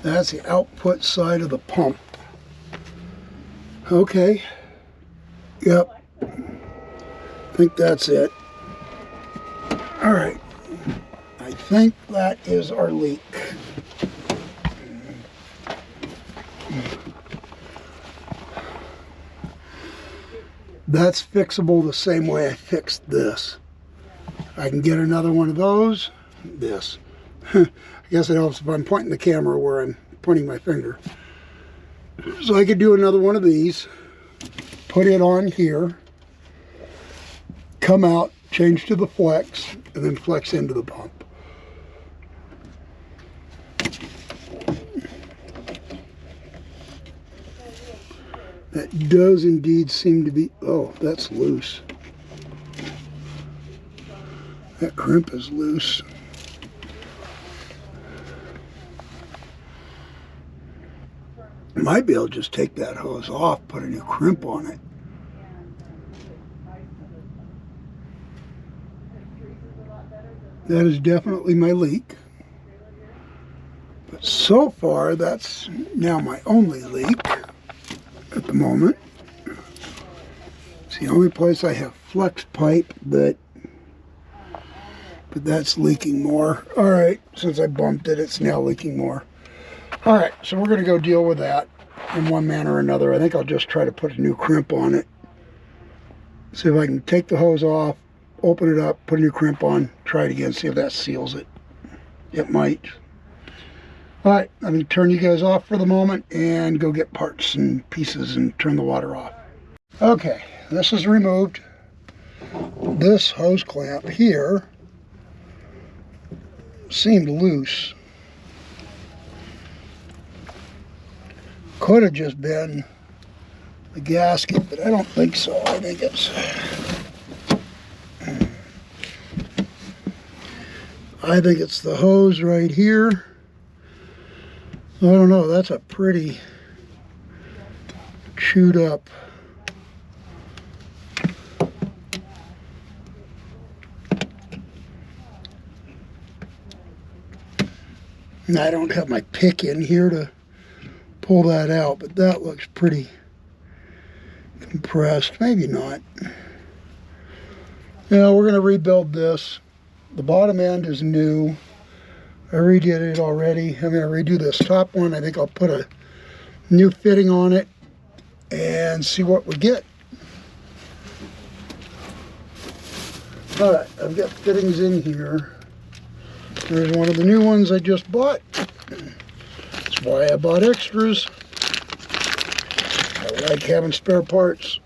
That's the output side of the pump. Okay. Yep. I think that's it. All right. I think that is our leak. That's fixable the same way I fixed this. I can get another one of those. This. I guess it helps if I'm pointing the camera where I'm pointing my finger. So I could do another one of these. Put it on here. Come out, change to the flex, and then flex into the pump. That does indeed seem to be, oh, that's loose. That crimp is loose. Might be able to just take that hose off, put a new crimp on it. That is definitely my leak. But so far, that's now my only leak at the moment. It's the only place I have flex pipe, but that's leaking more. All right, since I bumped it, it's now leaking more. All right, so we're going to go deal with that in one manner or another. I think I'll just try to put a new crimp on it. See if I can take the hose off, open it up, put a new crimp on, try it again, see if that seals it. It might. All right, let me turn you guys off for the moment and go get parts and pieces and turn the water off. Okay, this is removed. This hose clamp here seemed loose. Could have just been the gasket, but I don't think so. I think it's the hose right here. I don't know, that's a pretty chewed up. And I don't have my pick in here to pull that out, but that looks pretty compressed. Maybe not. Now we're going to rebuild this. The bottom end is new. I redid it already. I'm going to redo this top one. I think I'll put a new fitting on it and see what we get. All right, I've got fittings in here. There's one of the new ones I just bought. That's why I bought extras. I like having spare parts.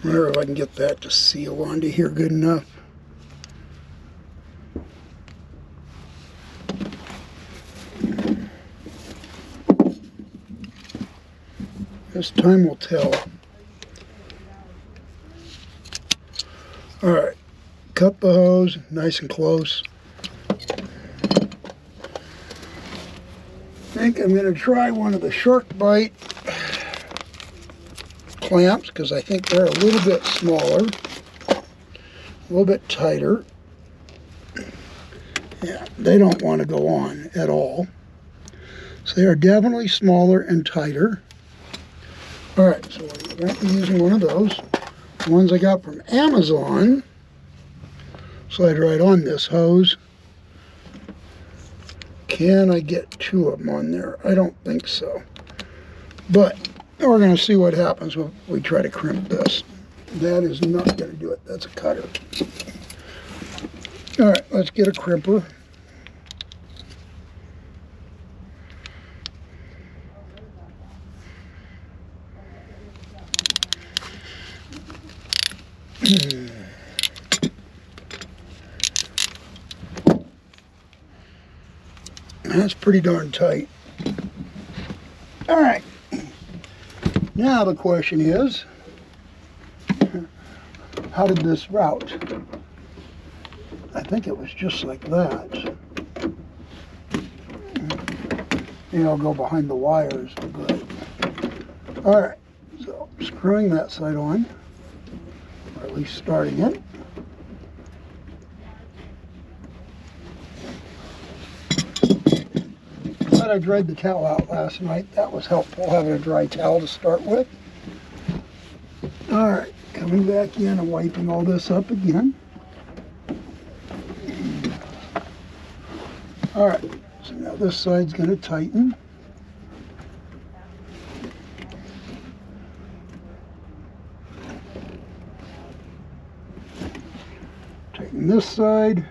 I wonder if I can get that to seal onto here good enough. This time will tell. All right, cut the hose nice and close. I think I'm going to try one of the shark bite clamps because I think they're a little bit smaller, a little bit tighter. Yeah, they don't want to go on at all. So they are definitely smaller and tighter. All right, so I won't be using one of those. The ones I got from Amazon slide right on this hose. Can I get two of them on there? I don't think so. But we're going to see what happens when we try to crimp this. That is not going to do it. That's a cutter. All right, let's get a crimper. That's pretty darn tight. All right. Now the question is, how did this route? I think it was just like that. Maybe I'll go behind the wires. But, all right, so screwing that side on, or at least starting it. I dried the towel out last night. That was helpful, having a dry towel to start with. All right, coming back in and wiping all this up again. All right, so now this side's going to tighten. Tighten this side,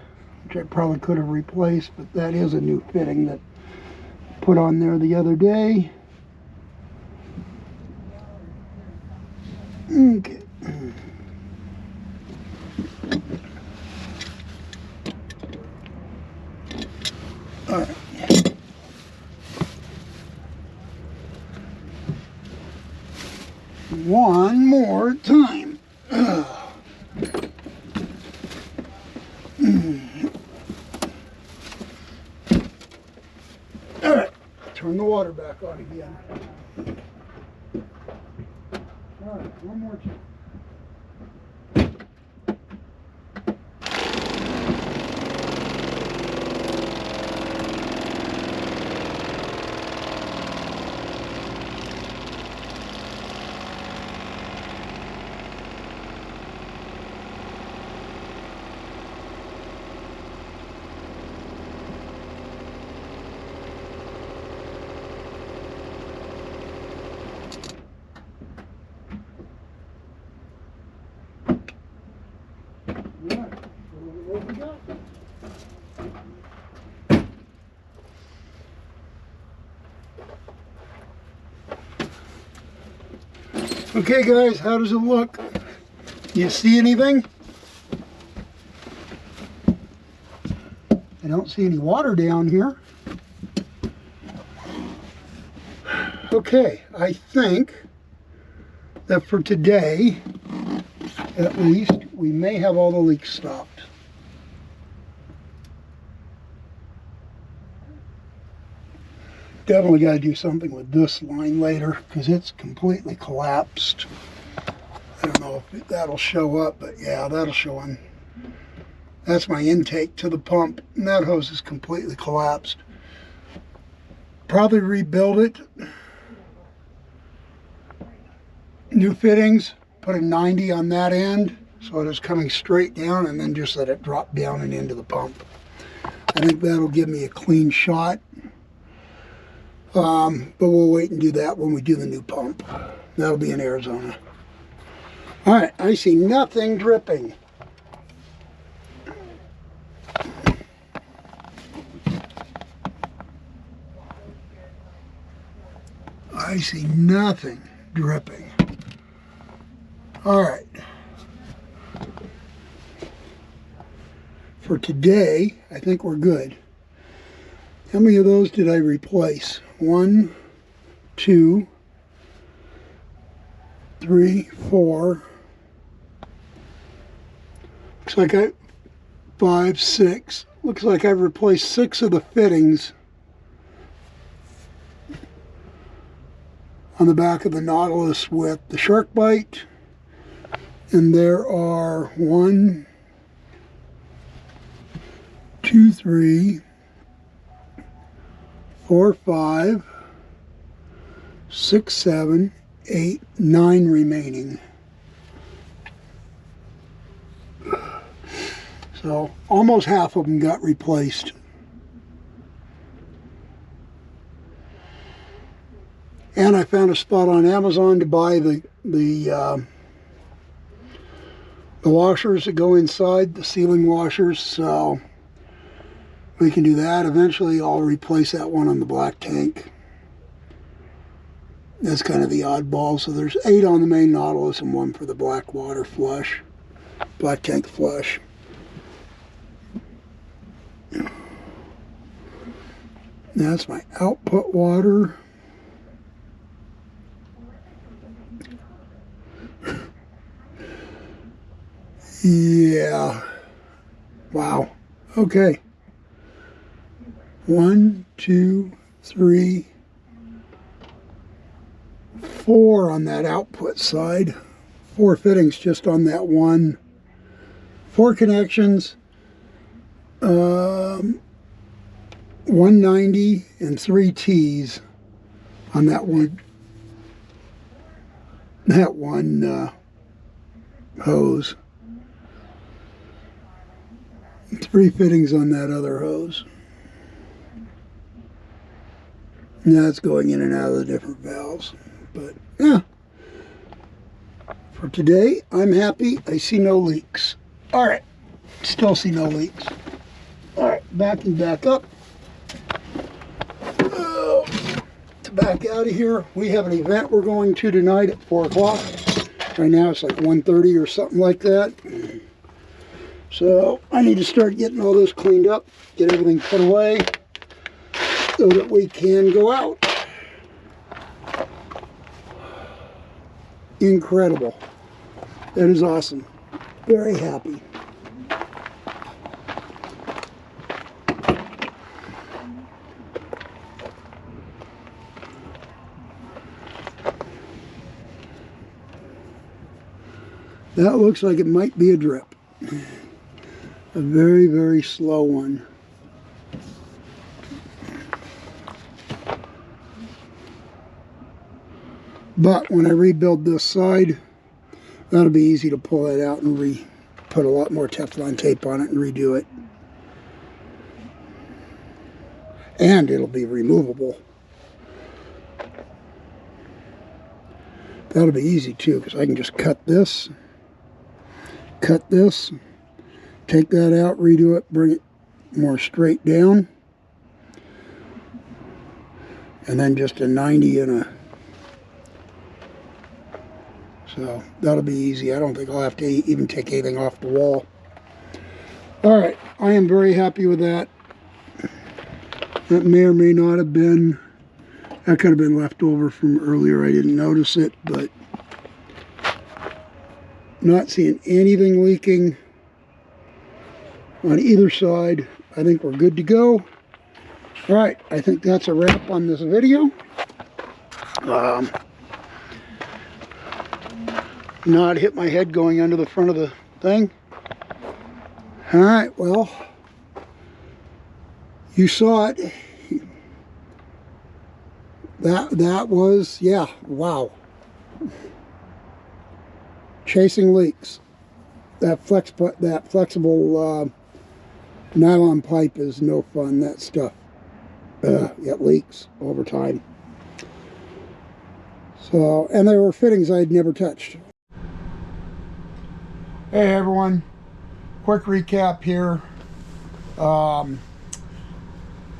which I probably could have replaced, but that is a new fitting that put on there the other day. Okay. All right. One more time. turn the water back on again. All right, one more time. Okay guys, how does it look? You see anything? I don't see any water down here. Okay, I think that for today, at least, we may have all the leaks stopped. Definitely got to do something with this line later because it's completely collapsed. I don't know if that'll show up, but yeah, that'll show on. That's my intake to the pump, and that hose is completely collapsed. Probably rebuild it. New fittings, put a 90 on that end so it is coming straight down, and then just let it drop down and into the pump. I think that'll give me a clean shot. But we'll wait and do that when we do the new pump. That'll be in Arizona. All right, I see nothing dripping. I see nothing dripping. All right. For today, I think we're good. How many of those did I replace? 1, 2, 3, 4. Looks like 5, 6. Looks like I've replaced 6 of the fittings on the back of the Nautilus with the shark bite. And there are 1, 2, 3, 4, 5, 6, 7, 8, 9 remaining. So almost half of them got replaced. And I found a spot on Amazon to buy the washers that go inside, the ceiling washers, so we can do that. Eventually I'll replace that one on the black tank. That's kind of the oddball. So there's 8 on the main Nautilus and 1 for the black water flush, black tank flush. That's my output water. Yeah. Wow. Okay. 1, 2, 3, 4 on that output side. 4 fittings just on that one. 4 connections. 190 and 3 T's on that one. That one hose. 3 fittings on that other hose. And that's going in and out of the different valves. But yeah, for today, I'm happy. I see no leaks. All right, still see no leaks. All right, backing back up. To back out of here, we have an event we're going to tonight at 4 o'clock. Right now it's like 1:30 or something like that. So I need to start getting all this cleaned up, get everything put away so that we can go out. Incredible. That is awesome. Very happy. That looks like it might be a drip. A very, very slow one. But when I rebuild this side, that'll be easy to pull that out and put a lot more Teflon tape on it and redo it. And it'll be removable. That'll be easy too, because I can just cut this, take that out, redo it, bring it more straight down, and then just a 90 and a... So that'll be easy. I don't think I'll have to even take anything off the wall. All right, I am very happy with that. That may or may not have been, that could have been left over from earlier. I didn't notice it, but not seeing anything leaking on either side. I think we're good to go. All right, I think that's a wrap on this video. Not hit my head going under the front of the thing. All right, well, you saw it. That was, yeah, wow. Chasing leaks. That flexible nylon pipe is no fun. That stuff, it leaks over time. So, and there were fittings I'd never touched. Hey everyone, quick recap here.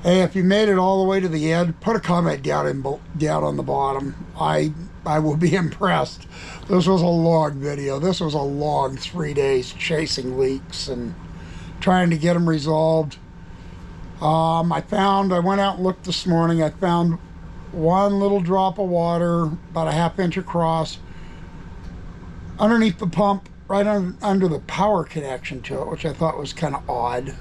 Hey, if you made it all the way to the end, put a comment down on the bottom. I will be impressed. This was a long video. This was a long 3 days chasing leaks and trying to get them resolved. I went out and looked this morning. I found one little drop of water about a ½ inch across underneath the pump, right under the power connection to it, which I thought was kind of odd.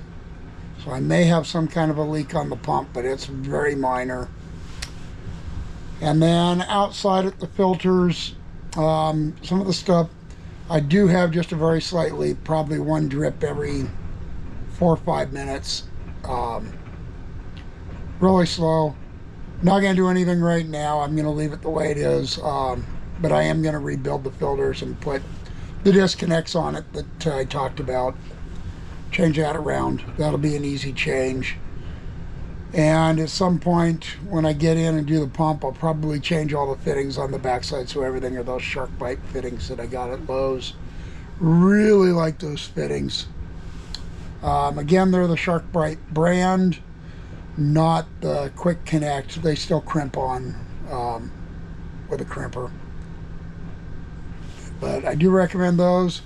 So I may have some kind of a leak on the pump, but it's very minor. And then outside at the filters, some of the stuff, I do have just a very slight leak, probably one drip every 4 or 5 minutes. Really slow. Not going to do anything right now. I'm going to leave it the way it is. But I am going to rebuild the filters and put the disconnects on it that I talked about. Change that around. That'll be an easy change. And at some point when I get in and do the pump, I'll probably change all the fittings on the backside, so everything are those shark bite fittings that I got at Lowe's. Really like those fittings. Again, they're the Shark Bite brand, not the Quick Connect. They still crimp on with a crimper. But I do recommend those.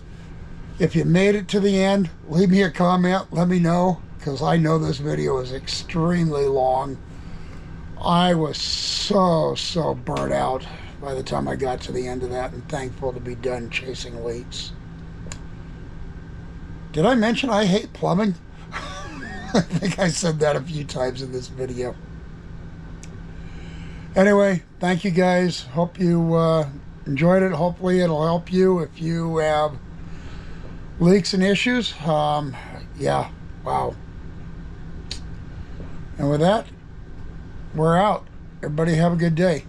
If you made it to the end, leave me a comment, let me know, because I know this video is extremely long. I was so burnt out by the time I got to the end of that, and thankful to be done chasing leaks. Did I mention I hate plumbing? I think I said that a few times in this video. Anyway, thank you guys. Hope you enjoyed it. Hopefully it'll help you if you have leaks and issues. Yeah, wow. And with that, we're out. Everybody have a good day.